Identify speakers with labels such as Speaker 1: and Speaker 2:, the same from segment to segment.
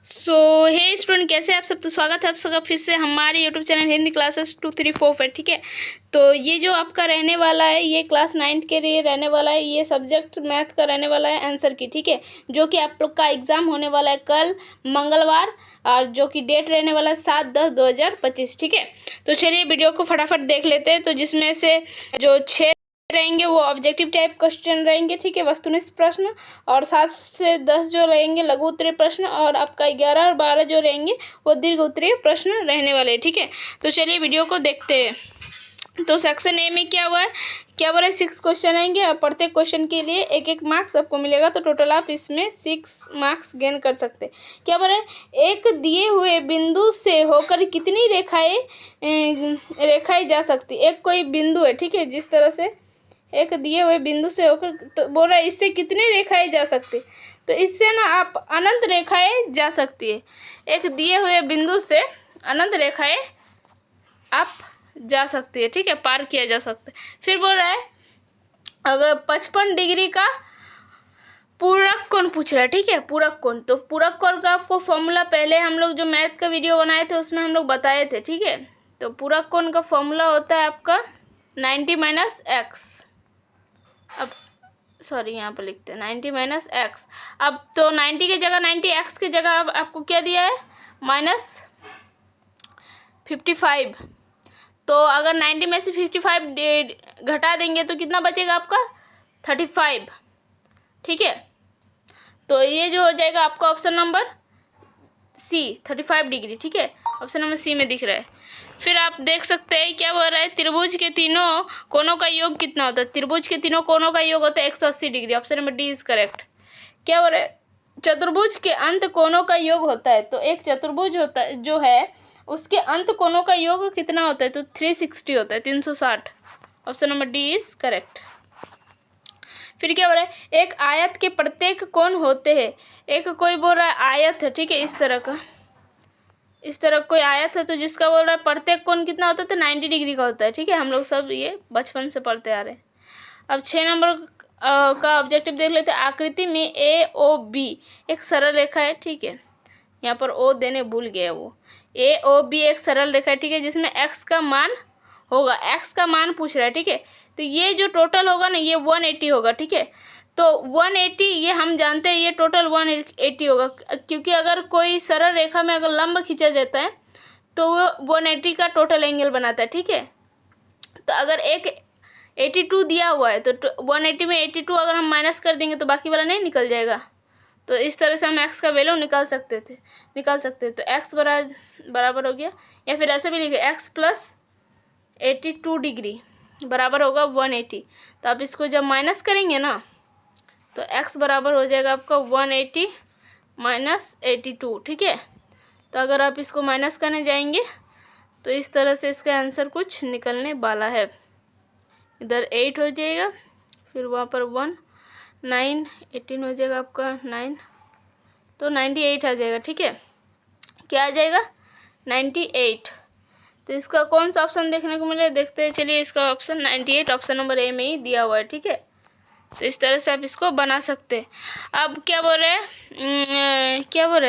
Speaker 1: सो हे student, कैसे आप सब। तो स्वागत है आप सबका फिर से हमारे यूट्यूब चैनल हिंदी क्लासेस 2, 3, 4 पर। ठीक है, तो ये जो आपका रहने वाला है ये क्लास 9th के लिए रहने वाला है। ये सब्जेक्ट मैथ का रहने वाला है आंसर की। ठीक है, जो कि आप लोग का एग्ज़ाम होने वाला है कल मंगलवार, और जो कि डेट रहने वाला है 7/10/2025। ठीक है, तो चलिए वीडियो को फटाफट देख लेते हैं। तो जिसमें से जो 6 रहेंगे वो ऑब्जेक्टिव टाइप क्वेश्चन रहेंगे। ठीक है, वस्तुनिष्ठ प्रश्न, और 7 से 10 जो रहेंगे लघु उत्तरीय प्रश्न, और आपका 11 और 12 जो रहेंगे वो दीर्घ उत्तरीय प्रश्न रहने वाले हैं। ठीक है, तो चलिए वीडियो को देखते हैं। तो सेक्शन ए में क्या हुआ है, क्या बोला है, 6 क्वेश्चन रहेंगे और प्रत्येक क्वेश्चन के लिए 1-1 मार्क्स आपको मिलेगा। तो टोटल आप इसमें 6 मार्क्स गेन कर सकते हैं। क्या बोला है, एक दिए हुए बिंदु से होकर कितनी रेखाएं जा सकती। एक कोई बिंदु है, ठीक है, जिस तरह से एक दिए हुए बिंदु से होकर, तो बोल रहा है इससे कितनी रेखाएं जा सकती। तो इससे ना आप अनंत रेखाएं जा सकती है। एक दिए हुए बिंदु से अनंत रेखाएं आप जा सकती है। ठीक है, पार किया जा सकता है। फिर बोल रहा है अगर 55 डिग्री का पूरक कोण पूछ रहा है। ठीक है, पूरक कोण, तो पूरक कोण का आपको फॉर्मूला पहले हम लोग जो मैथ का वीडियो बनाए थे उसमें हम लोग बताए थे। ठीक है, तो पूरक कोण का फॉर्मूला होता है आपका 90 - x। अब सॉरी, यहाँ पर लिखते हैं 90 - x। अब तो 90 की जगह 90x की जगह अब आपको क्या दिया है, -55। तो अगर 90 में से 55 घटा देंगे तो कितना बचेगा आपका, 35। ठीक है, तो ये जो हो जाएगा आपका ऑप्शन नंबर सी, 35 डिग्री। ठीक है, ऑप्शन नंबर सी में दिख रहा है। फिर आप देख सकते हैं क्या बोल रहा है, त्रिभुज के तीनों कोनों का योग कितना होता है। त्रिभुज के तीनों कोनों का योग होता है 180 degree. Option number D is correct. क्या बोल रहा है, चतुर्भुज के अंत कोनों का योग होता है। तो एक चतुर्भुज होता है जो है उसके अंत कोनों का योग कितना होता है, तो 360 होता है, 360। Option number D is correct. फिर क्या बोल रहा है, एक आयत के प्रत्येक कोण होते हैं। एक कोई बोल रहा है आयत है, ठीक है, इस तरह कोई आयत है, तो जिसका बोल रहा है प्रत्येक कोण कितना होता है, तो 90 डिग्री का होता है। ठीक है, हम लोग सब ये बचपन से पढ़ते आ रहे हैं। अब 6 नंबर का ऑब्जेक्टिव देख लेते हैं। आकृति में ए ओ बी एक सरल रेखा है। ठीक है, यहाँ पर ओ देने भूल गया, वो ए ओ बी एक सरल रेखा है। ठीक है, जिसमें एक्स का मान होगा, एक्स का मान पूछ रहा है। ठीक है, तो ये जो टोटल होगा ना ये 180 होगा। ठीक है, तो 180 ये हम जानते हैं, ये टोटल 180 होगा, क्योंकि अगर कोई सरल रेखा में अगर लंब खींचा जाता है तो वो 180 का टोटल एंगल बनाता है। ठीक है, तो अगर एक 82 दिया हुआ है तो 180 में 82 अगर हम माइनस कर देंगे तो बाकी वाला नहीं निकल जाएगा। तो इस तरह से हम एक्स का वैल्यू निकाल सकते तो एक्स बराबर हो गया, या फिर ऐसे भी लिखे एक्स प्लस 82 डिग्री बराबर होगा 180। तो आप इसको जब माइनस करेंगे ना तो x बराबर हो जाएगा आपका 180 - 82। ठीक है, तो अगर आप इसको माइनस करने जाएंगे तो इस तरह से इसका आंसर कुछ निकलने वाला है। इधर 8 हो जाएगा, फिर वहाँ पर 1 9 18 हो जाएगा आपका 9, तो 98 आ जाएगा। ठीक है, क्या आ जाएगा, 98। तो इसका कौन सा ऑप्शन देखने को मिले, देखते हैं। चलिए, इसका ऑप्शन 98 ऑप्शन नंबर ए में ही दिया हुआ है। ठीक है, तो इस तरह से आप इसको बना सकते हैं। अब क्या बोल रहे हैं,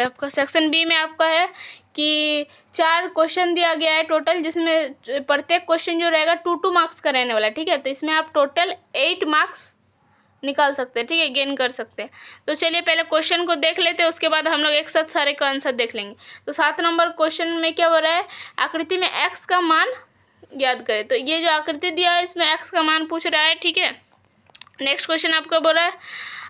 Speaker 1: आपका सेक्शन बी में आपका है कि 4 क्वेश्चन दिया गया है टोटल, जिसमें प्रत्येक क्वेश्चन जो रहेगा 2-2 मार्क्स का रहने वाला है। ठीक है, तो इसमें आप टोटल 8 मार्क्स निकाल सकते हैं। ठीक है, गेन कर सकते हैं। तो चलिए पहले क्वेश्चन को देख लेते हैं, उसके बाद हम लोग एक साथ सारे का आंसर देख लेंगे। तो 7 नंबर क्वेश्चन में क्या हो रहा है, आकृति में एक्स का मान याद करें। तो ये जो आकृति दिया है इसमें एक्स का मान पूछ रहा है। ठीक है, नेक्स्ट क्वेश्चन आपको बोल रहा है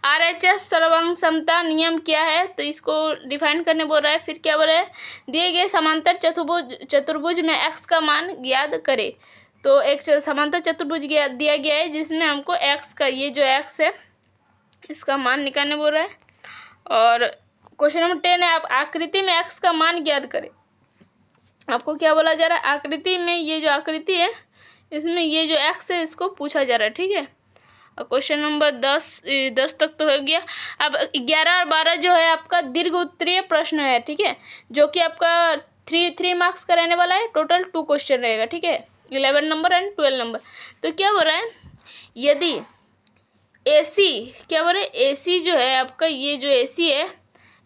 Speaker 1: RHS सर्वांग समता नियम क्या है, तो इसको डिफाइन करने बोल रहा है। फिर क्या बोल रहा है, दिए गए समांतर चतुर्भुज में एक्स का मान ज्ञात करे। तो एक समांतर चतुर्भुज दिया गया है जिसमें हमको एक्स का, ये जो एक्स है इसका मान निकालने बोल रहा है। और क्वेश्चन नंबर 10 है, आप आकृति में एक्स का मान ज्ञात करें। आपको क्या बोला जा रहा है, आकृति में ये जो आकृति है इसमें ये जो एक्स है इसको पूछा जा रहा है। ठीक है, क्वेश्चन नंबर 10 तक तो हो गया। अब 11 और 12 जो है आपका दीर्घ उत्तरीय प्रश्न है। ठीक है, जो कि आपका 3 मार्क्स का रहने वाला है। टोटल 2 क्वेश्चन रहेगा। ठीक है, 11 नंबर एंड 12 नंबर। तो क्या हो रहा है, यदि AC, क्या बोल रहे हैं, AC जो है आपका, ये जो AC है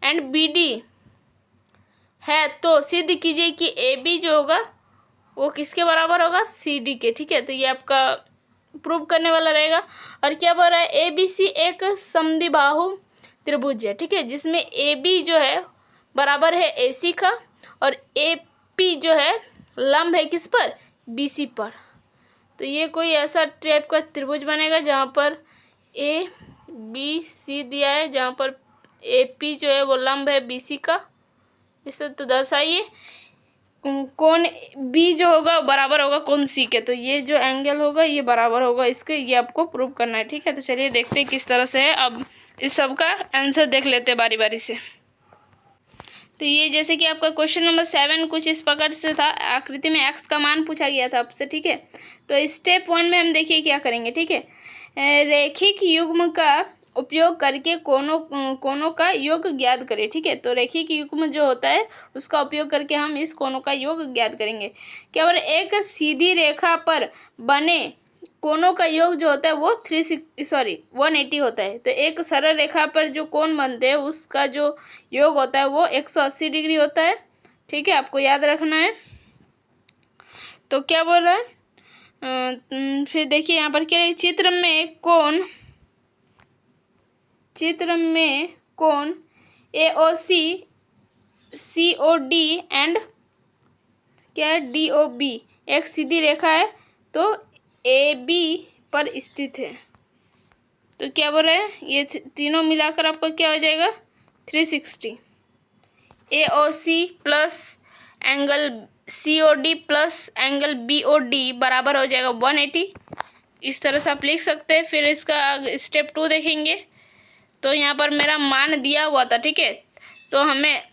Speaker 1: एंड BD है तो सिद्ध कीजिए कि ए बी जो होगा वो किसके बराबर होगा, सी डी के। ठीक है, तो ये आपका प्रूव करने वाला रहेगा। और क्या बोल रहा है, ए बी सी एक समद्विबाहु त्रिभुज है। ठीक है, जिसमें ए बी जो है बराबर है ए सी का, और ए पी जो है लंब है किस पर, बी सी पर। तो ये कोई ऐसा टाइप का त्रिभुज बनेगा जहाँ पर ए बी सी दिया है, जहाँ पर ए पी जो है वो लंब है बी सी का। इससे तो दर्शाइए कौन बी जो होगा बराबर होगा कौन सी के। तो ये जो एंगल होगा ये बराबर होगा इसके, ये आपको प्रूव करना है। ठीक है, तो चलिए देखते हैं किस तरह से है। अब इस सब का आंसर देख लेते हैं बारी बारी से। तो ये जैसे कि आपका क्वेश्चन नंबर 7 कुछ इस प्रकार से था। आकृति में एक्स का मान पूछा गया था आपसे। ठीक है, तो स्टेप 1 में हम देखिए क्या करेंगे। ठीक है, रैखिक युग्म का उपयोग करके कोनों का योग ज्ञात करें। ठीक है, तो रैखिक युग्म जो होता है उसका उपयोग करके हम इस कोनों का योग ज्ञात करेंगे। क्या बोले, एक सीधी रेखा पर बने कोनों का योग जो होता है वो 180 होता है। तो एक सरल रेखा पर जो कोण बनते हैं उसका जो योग होता है वो 180 डिग्री होता है। ठीक है, आपको याद रखना है। तो क्या बोल रहा है, फिर देखिए यहाँ पर क्या है, चित्र में कोण AOC COD एंड क्या है DOB एक सीधी रेखा है तो AB पर स्थित है। तो क्या बोल रहे हैं, ये तीनों मिलाकर आपका क्या हो जाएगा 360। AOC plus angle COD plus angle BOD बराबर हो जाएगा 180। इस तरह से आप लिख सकते हैं। फिर इसका स्टेप 2 देखेंगे। तो यहाँ पर मेरा मान दिया हुआ था। ठीक है, तो हमें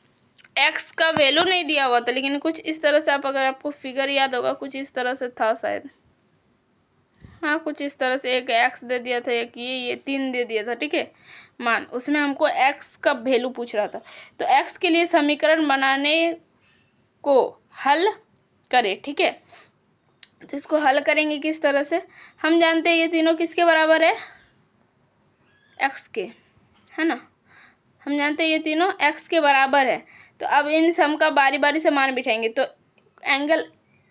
Speaker 1: x का वैल्यू नहीं दिया हुआ था, लेकिन कुछ इस तरह से आप, अगर आपको फिगर याद होगा कुछ इस तरह से था शायद, हाँ कुछ इस तरह से एक x दे दिया था, एक ये 3 दे दिया था। ठीक है, मान उसमें हमको x का वैल्यू पूछ रहा था। तो x के लिए समीकरण बनाने को हल करें। ठीक है, तो इसको हल करेंगे किस तरह से, हम जानते हैं ये तीनों किसके बराबर है, x के, है ना। हम जानते हैं ये तीनों x के बराबर है। तो अब इन सम का बारी बारी से मान बिठाएंगे। तो एंगल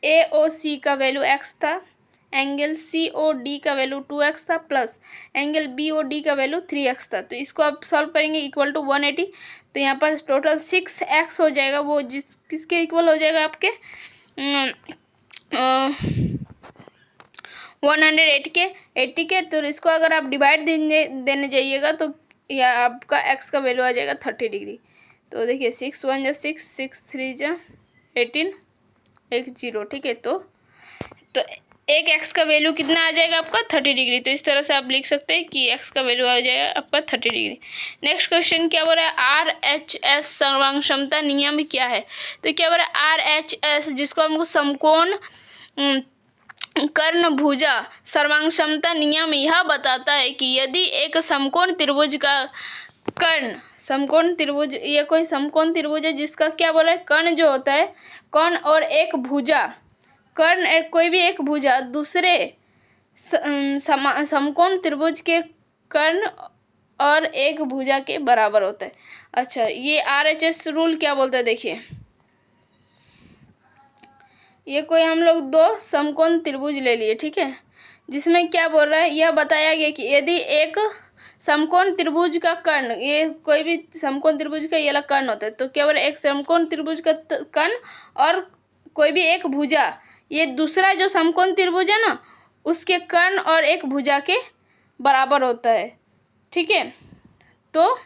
Speaker 1: AOC का वैल्यू x था, एंगल COD का वैल्यू 2x था, प्लस एंगल BOD का वैल्यू 3x था। तो इसको आप सॉल्व करेंगे इक्वल टू 180। तो यहाँ पर टोटल 6x हो जाएगा, वो किसके इक्वल हो जाएगा आपके 180 के। तो इसको अगर आप डिवाइड देने जाइएगा तो यह आपका x का वैल्यू आ जाएगा 30 डिग्री। तो देखिए 6 1 जा 6, 6 3 जा 18, 1 0। ठीक है, तो एक x का वैल्यू कितना आ जाएगा आपका 30 डिग्री। तो इस तरह से आप लिख सकते हैं कि x का वैल्यू आ जाएगा आपका 30 डिग्री। नेक्स्ट क्वेश्चन क्या बोल रहा है, RHS सर्वांग क्षमता नियम क्या है। तो क्या बोल रहा है, RHS जिसको हमको समकोण कर्ण भुजा सर्वांग क्षमता नियम यह बताता है कि यदि एक समकोण त्रिभुज का कर्ण, समकोण त्रिभुज, ये कोई समकोण त्रिभुज है जिसका क्या बोला है, कर्ण जो होता है, कर्ण और एक भुजा, कर्ण कोई भी एक भुजा दूसरे समकोण त्रिभुज के कर्ण और एक भुजा के बराबर होता है। अच्छा, ये RHS रूल क्या बोलता है, देखिए ये कोई हम लोग दो समकोण त्रिभुज ले लिए। ठीक है, जिसमें क्या बोल रहा है, यह बताया गया कि यदि एक समकोण त्रिभुज का कर्ण, ये कोई भी समकोण त्रिभुज का ये वाला कर्ण होता है। तो क्या बोल रहा है, एक समकोण त्रिभुज का कर्ण और कोई भी एक भुजा, ये दूसरा जो समकोण त्रिभुज है ना उसके कर्ण और एक भुजा के बराबर होता है। ठीक है, तो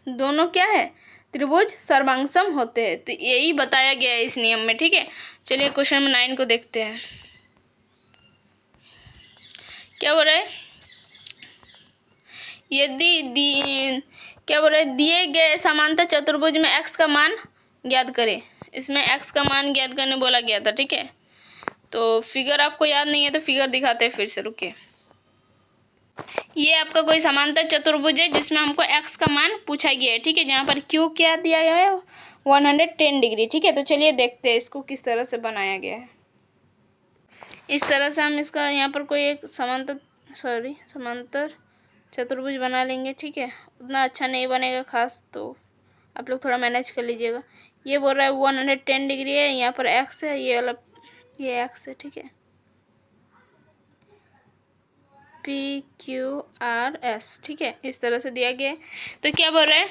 Speaker 1: दोनों क्या है, त्रिभुज सर्वांगसम होते हैं। तो यही बताया गया है इस नियम में। ठीक है, चलिए क्वेश्चन नंबर 9 को देखते हैं। क्या बोल रहा है, यदि क्या बोल रहा है, दिए गए समांतर चतुर्भुज में x का मान ज्ञात करें। इसमें x का मान ज्ञात करने बोला गया था। ठीक है, तो फिगर आपको याद नहीं है तो फिगर दिखाते हैं फिर से, रुकिए। ये आपका कोई समांतर चतुर्भुज है जिसमें हमको x का मान पूछा गया है। ठीक है, जहाँ पर q क्या दिया गया है 110 डिग्री। ठीक है, तो चलिए देखते हैं इसको किस तरह से बनाया गया है। इस तरह से हम इसका यहाँ पर कोई एक समांतर चतुर्भुज बना लेंगे। ठीक है, उतना अच्छा नहीं बनेगा खास, तो आप लोग थोड़ा मैनेज कर लीजिएगा। ये बोल रहा है 110 डिग्री है, यहाँ पर एक्स है, ये वाला ये एक्स है, ठीक है। पी क्यू आर एस, ठीक है, इस तरह से दिया गया है। तो क्या बोल रहा है,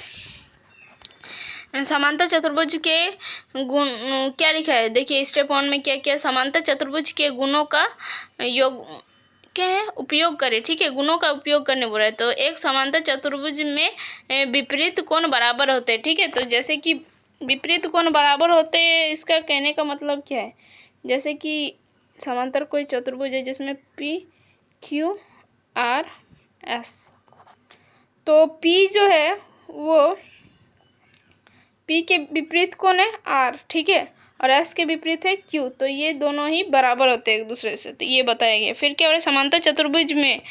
Speaker 1: समांतर चतुर्भुज के गुण क्या लिखा है, देखिए स्टेप 1 में क्या क्या, समांतर चतुर्भुज के गुणों का योग क्या है, उपयोग करें, ठीक है, गुणों का उपयोग करने बोल रहा है। तो एक समांतर चतुर्भुज में विपरीत कोण बराबर होते हैं, ठीक है। तो जैसे कि विपरीत कोण बराबर होते हैं, इसका कहने का मतलब क्या है, जैसे कि समांतर कोई चतुर्भुज है जिसमें पी क्यू आर एस, तो पी जो है वो पी के विपरीत कौन है, आर, ठीक है, और एस के विपरीत है क्यू, तो ये दोनों ही बराबर होते हैं एक दूसरे से, तो ये बताया गया। फिर क्या हो रहा है, समांतर चतुर्भुज में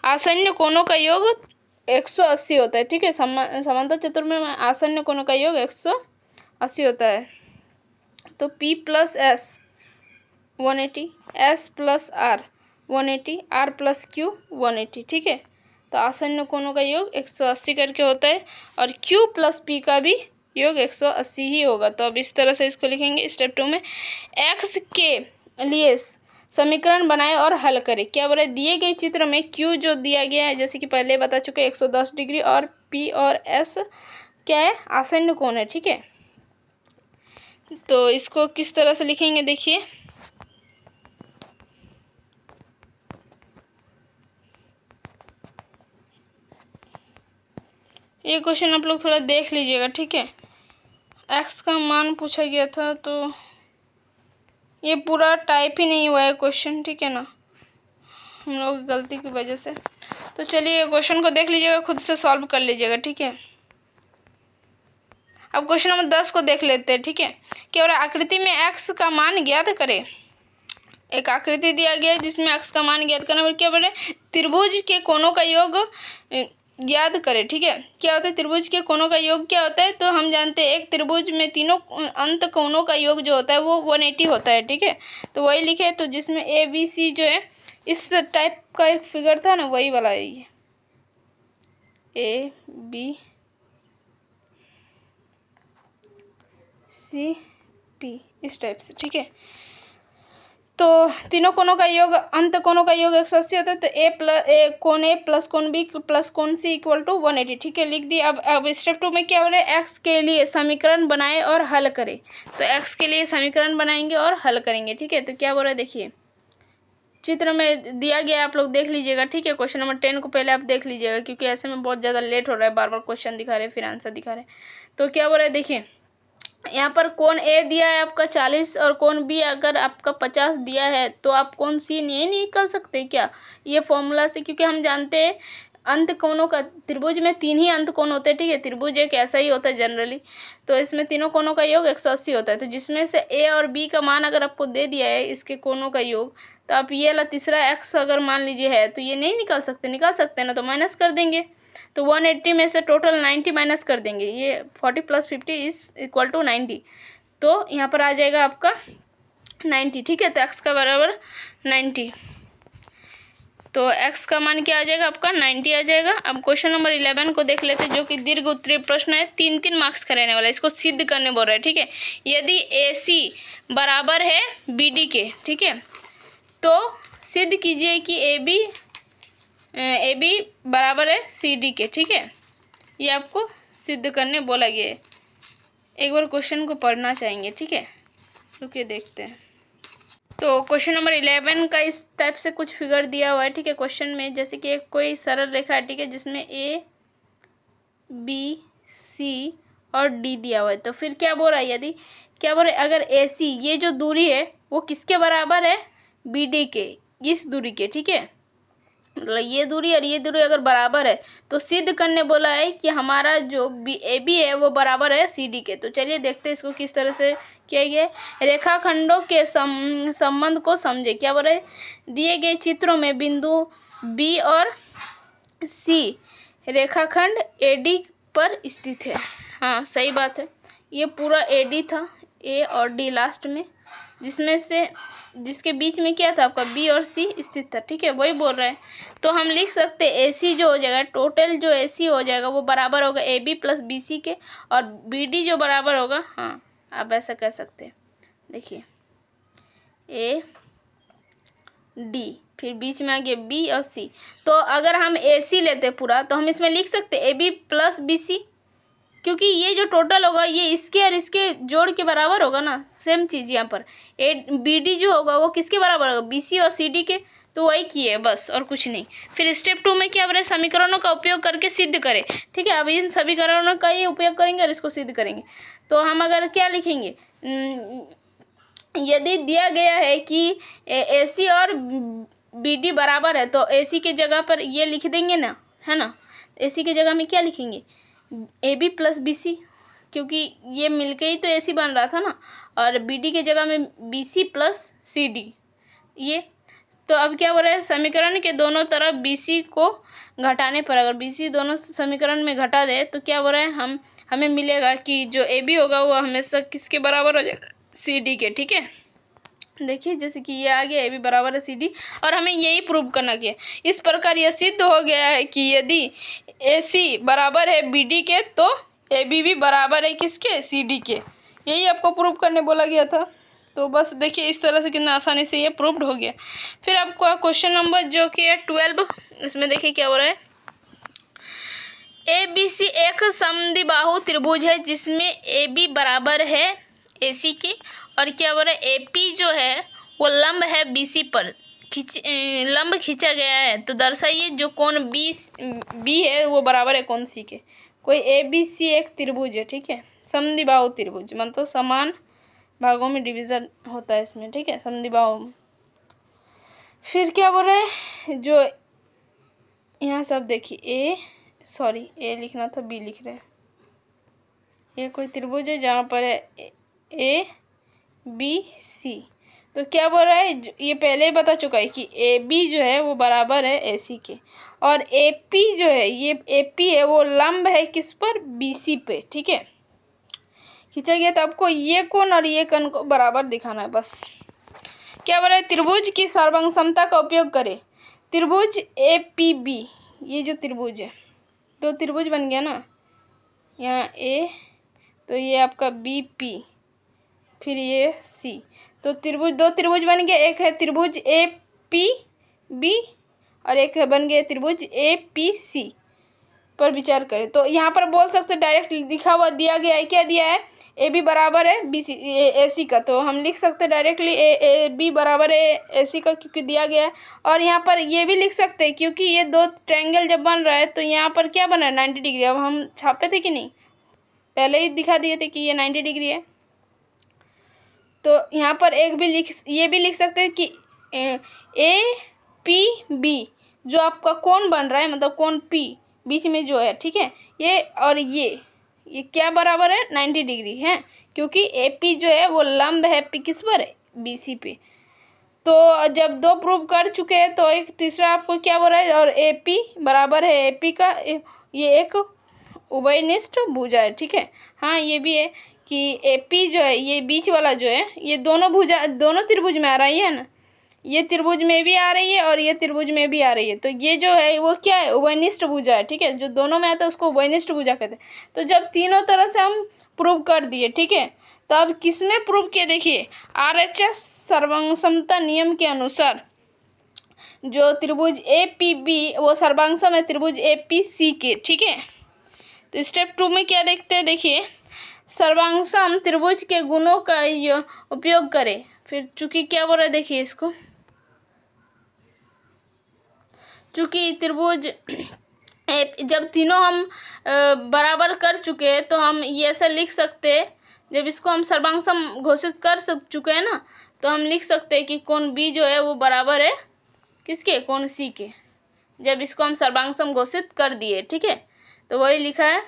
Speaker 1: आसन्न कोणों का योग 180 होता है, ठीक है। समांतर चतुर्भुज में आसन्न कोणों का योग 180 होता है। तो P plus S 180, S plus R 180, R plus Q 180, ठीक है। तो आसन्न कोणों का योग 180 करके होता है, और Q प्लस P का भी योग 180 ही होगा। तो अब इस तरह से इसको लिखेंगे। स्टेप 2 में x के लिए समीकरण बनाए और हल करें। क्या बोला, दिए गए चित्र में Q जो दिया गया है, जैसे कि पहले बता चुके 110 डिग्री, और P और S क्या है, आसन्न कोण है, ठीक है। तो इसको किस तरह से लिखेंगे, देखिए ये क्वेश्चन आप लोग थोड़ा देख लीजिएगा, ठीक है। एक्स का मान पूछा गया था, तो ये पूरा टाइप ही नहीं हुआ है क्वेश्चन, ठीक है ना, हम लोग की गलती की वजह से। तो चलिए क्वेश्चन को देख लीजिएगा, खुद से सॉल्व कर लीजिएगा, ठीक है। अब क्वेश्चन नंबर 10 को देख लेते हैं, ठीक है। क्या हो रहा है, आकृति में एक्स का मान ज्ञात करें। एक आकृति दिया गया है जिसमें एक्स का मान ज्ञात करना, क्या बोल रहे हैं, त्रिभुज के कोणों का योग याद करें, ठीक है। क्या होता है, त्रिभुज के कोणों का योग क्या होता है, तो हम जानते हैं एक त्रिभुज में तीनों अंत कोणों का योग जो होता है वो 180 होता है, ठीक है। तो वही लिखे, तो जिसमें ए बी सी जो है इस टाइप का एक फिगर था ना, वही वाला है ये, ए बी सी पी, इस टाइप से, ठीक है। तो तीनों कोणों का योग, अंत कोणों का योग 180 होता है। तो कोण ए प्लस कोण बी प्लस कोण सी इक्वल टू 180, ठीक है, लिख दिए। अब स्टेप 2 में क्या हो रहा है, एक्स के लिए समीकरण बनाए और हल करें। तो एक्स के लिए समीकरण बनाएंगे और हल करेंगे, ठीक है। तो क्या बोल रहा है, देखिए चित्र में दिया गया, आप लोग देख लीजिएगा, ठीक है। क्वेश्चन नंबर 10 को पहले आप देख लीजिएगा, क्योंकि ऐसे में बहुत ज़्यादा लेट हो रहा है, बार बार क्वेश्चन दिखा रहे हैं फिर आंसर दिखा रहे हैं। तो क्या बोल रहा है, देखिए यहाँ पर कोण ए दिया है आपका 40, और कोण बी अगर आपका 50 दिया है, तो आप कोण सी नहीं निकाल सकते क्या, ये फॉर्मूला से, क्योंकि हम जानते हैं अंत कोणों का, त्रिभुज में 3 ही अंत कोण होते हैं, ठीक है। त्रिभुज एक ऐसा ही होता है जनरली, तो इसमें तीनों कोणों का योग 180 होता है। तो जिसमें से ए और बी का मान अगर आपको दे दिया है इसके कोणों का योग, तो आप ये वाला तीसरा एक्स अगर मान लीजिए है, तो ये नहीं निकाल सकते, निकाल सकते हैं ना, तो माइनस कर देंगे। तो 180 में से टोटल 90 माइनस कर देंगे, ये 40 प्लस 50 इज इक्वल टू 90, तो यहाँ पर आ जाएगा आपका 90, ठीक है। तो x का बराबर 90, तो x का मान क्या आ जाएगा आपका 90 आ जाएगा। अब क्वेश्चन नंबर 11 को देख लेते हैं, जो कि दीर्घ उत्तरीय प्रश्न है, 3 मार्क्स का रहने वाला है। इसको सिद्ध करने बोल रहा है, ठीक है। यदि AC बराबर है BD के, ठीक है, तो सिद्ध कीजिए कि AB बराबर है CD के, ठीक है। ये आपको सिद्ध करने बोला गया है। एक बार क्वेश्चन को पढ़ना चाहेंगे, ठीक है, रुकिए देखते हैं। तो क्वेश्चन नंबर 11 का इस टाइप से कुछ फिगर दिया हुआ है, ठीक है। क्वेश्चन में जैसे कि एक कोई सरल रेखा है, ठीक है, जिसमें A B C और D दिया हुआ है। तो फिर क्या बोल रहा है, यदि क्या बोल रहा है, अगर AC ये जो दूरी है वो किसके बराबर है, BD के, इस दूरी के, ठीक है, मतलब ये दूरी और ये दूरी अगर बराबर है, तो सिद्ध करने बोला है कि हमारा जो AB है वो बराबर है CD के। तो चलिए देखते हैं इसको किस तरह से किया गया है। रेखाखंडों के संबंध को समझे। क्या बोल रहे हैं, दिए गए चित्रों में बिंदु B और C रेखाखंड AD पर स्थित है। हाँ सही बात है, ये पूरा AD था, A और D लास्ट में, जिसमें से जिसके बीच में क्या था आपका बी और सी स्थित था, ठीक है, वही बोल रहे हैं। तो हम लिख सकते हैं ए सी जो हो जाएगा, टोटल जो ए सी हो जाएगा वो बराबर होगा A B plus B C के, और बी डी जो बराबर होगा, हाँ आप ऐसा कर सकते हैं, देखिए ए डी फिर बीच में आ गया बी और सी। तो अगर हम ए सी लेते पूरा तो हम इसमें लिख सकते A B plus B C, क्योंकि ये जो टोटल होगा ये इसके और इसके जोड़ के बराबर होगा ना, सेम चीज़ यहाँ पर ए बी डी जो होगा वो किसके बराबर होगा, बी सी और सी डी के। तो वही किए बस और कुछ नहीं। फिर स्टेप 2 में क्या बोले, समीकरणों का उपयोग करके सिद्ध करें, ठीक है। अब इन समीकरणों का ही उपयोग करेंगे और इसको सिद्ध करेंगे। तो हम अगर क्या लिखेंगे, यदि दिया गया है कि ए सी और बी डी बराबर है तो ए सी की जगह पर ये लिख देंगे ना, है ना। ए सी की जगह में क्या लिखेंगे, A B plus B C, क्योंकि ये मिलके ही तो ए सी बन रहा था ना, और बी डी की जगह में B C plus C D ये। तो अब क्या बोल रहा है, समीकरण के दोनों तरफ बी सी को घटाने पर, अगर बी सी दोनों समीकरण में घटा दे तो क्या बोल रहा है, हमें मिलेगा कि जो ए बी होगा वो हमेशा किसके बराबर हो जाएगा, सी डी के, ठीक है। देखिए जैसे कि ये आ गया ए बी बराबर है सी डी, और हमें यही प्रूव करना किया। इस प्रकार यह सिद्ध हो गया है कि यदि ए सी बराबर है बी डी के तो ए बी भी बराबर है किसके, सी डी के। यही आपको प्रूव करने बोला गया था। तो बस देखिए इस तरह से कितना आसानी से ये प्रूव्ड हो गया। फिर आपको क्वेश्चन नंबर जो कि है 12, इसमें देखिए क्या हो रहा है, ए बी सी एक समद्विबाहु त्रिभुज है जिसमें ए बी बराबर है ए सी के, और क्या बोल रहा है, ए पी जो है वो लंब है बी सी पर लंब खींचा गया है। तो दर्शाइए जो कोण बी है वो बराबर है कोण सी के। कोई ए बी सी एक त्रिभुज है, ठीक है, समद्विबाहु त्रिभुज, मतलब समान भागों में डिवीजन होता है इसमें, ठीक है, समद्विबाहु में। फिर क्या बोल रहे हैं, जो यहाँ सब देखिए ए लिखना था, बी लिख रहे हैं। ये कोई त्रिभुज है जहाँ पर है ए बी सी। तो क्या बोल रहा है, ये पहले ही बता चुका है कि ए बी जो है वो बराबर है ए सी के, और ए पी जो है, ये ए पी है वो लंब है किस पर, बी सी पे, ठीक है, खींचा गया। तो आपको ये कोण और ये कोण को बराबर दिखाना है बस। क्या बोल रहा है, त्रिभुज की सर्वांग समता का उपयोग करें। त्रिभुज ए पी बी, ये जो त्रिभुज है, दो त्रिभुज बन गया ना, यहाँ ए तो ये आपका बी पी, फिर ये सी, तो त्रिभुज, दो त्रिभुज बन गया। एक है त्रिभुज ए पी बी और एक है बन गया त्रिभुज ए पी सी पर विचार करें। तो यहाँ पर बोल सकते डायरेक्ट लिखा हुआ दिया गया है, क्या दिया है, ए बी बराबर है बी सी ए सी का, तो हम लिख सकते डायरेक्टली ए बी बराबर है ए सी का, क्योंकि दिया गया है। और यहाँ पर ये भी लिख सकते हैं क्योंकि ये दो ट्रायंगल जब बन रहा है तो यहाँ पर क्या बना है, 90 डिग्री। अब हम छापे थे कि नहीं, पहले ही दिखा दिए थे कि ये 90 डिग्री है। तो यहाँ पर ये भी लिख सकते हैं कि ए पी बी जो आपका कोण बन रहा है, मतलब कोण पी बीच में जो है, ठीक है, ये और ये क्या बराबर है, 90 डिग्री है, क्योंकि ए पी जो है वो लंब है पी किस पर है, बी सी पे। तो जब दो प्रूव कर चुके हैं तो एक तीसरा आपको क्या बोल रहा है, और ए पी बराबर है ए पी का, ये एक उभयनिष्ठ भुजा है, ठीक है। हाँ ये भी है कि ए पी जो है ये बीच वाला जो है, ये दोनों त्रिभुज में आ रही है ना, ये त्रिभुज में भी आ रही है और ये त्रिभुज में भी आ रही है। तो ये जो है वो क्या है, उभयनिष्ठ भुजा है, ठीक है, जो दोनों में आता है उसको उभयनिष्ठ भुजा कहते हैं। तो जब तीनों तरह से हम प्रूव कर दिए, ठीक है, तो अब किस में प्रूव किए, देखिए RHS सर्वांग समता नियम के अनुसार जो त्रिभुज ए पी बी वो सर्वांगसम है त्रिभुज ए पी सी के, ठीक है। तो स्टेप 2 में क्या देखते हैं, देखिए सर्वांगसम त्रिभुज के गुणों का उपयोग करें। फिर चूंकि क्या बोल रहा है, देखिए इसको, चूंकि त्रिभुज जब तीनों हम बराबर कर चुके हैं तो हम ये ऐसा लिख सकते हैं, जब इसको हम सर्वांगसम घोषित कर चुके हैं ना, तो हम लिख सकते हैं कि कोण बी जो है वो बराबर है किसके, कोण सी के, जब इसको हम सर्वांगसम घोषित कर दिए, ठीक है। तो वही लिखा है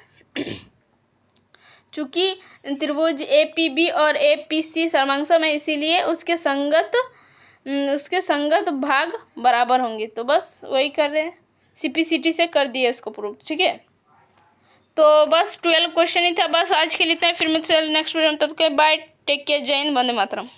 Speaker 1: चूंकि त्रिभुज ए पी बी और ए पी सी सर्वांगसम है इसीलिए उसके संगत भाग बराबर होंगे। तो बस वही कर रहे हैं, CPCT से कर दिए इसको प्रूफ, ठीक है। तो बस 12 क्वेश्चन ही था, बस आज के लिए इतना ही। फिर मिलते हैं नेक्स्ट वीडियो में, तब तक बाय, टेक केयर, जय हिंद, वंदे मातरम।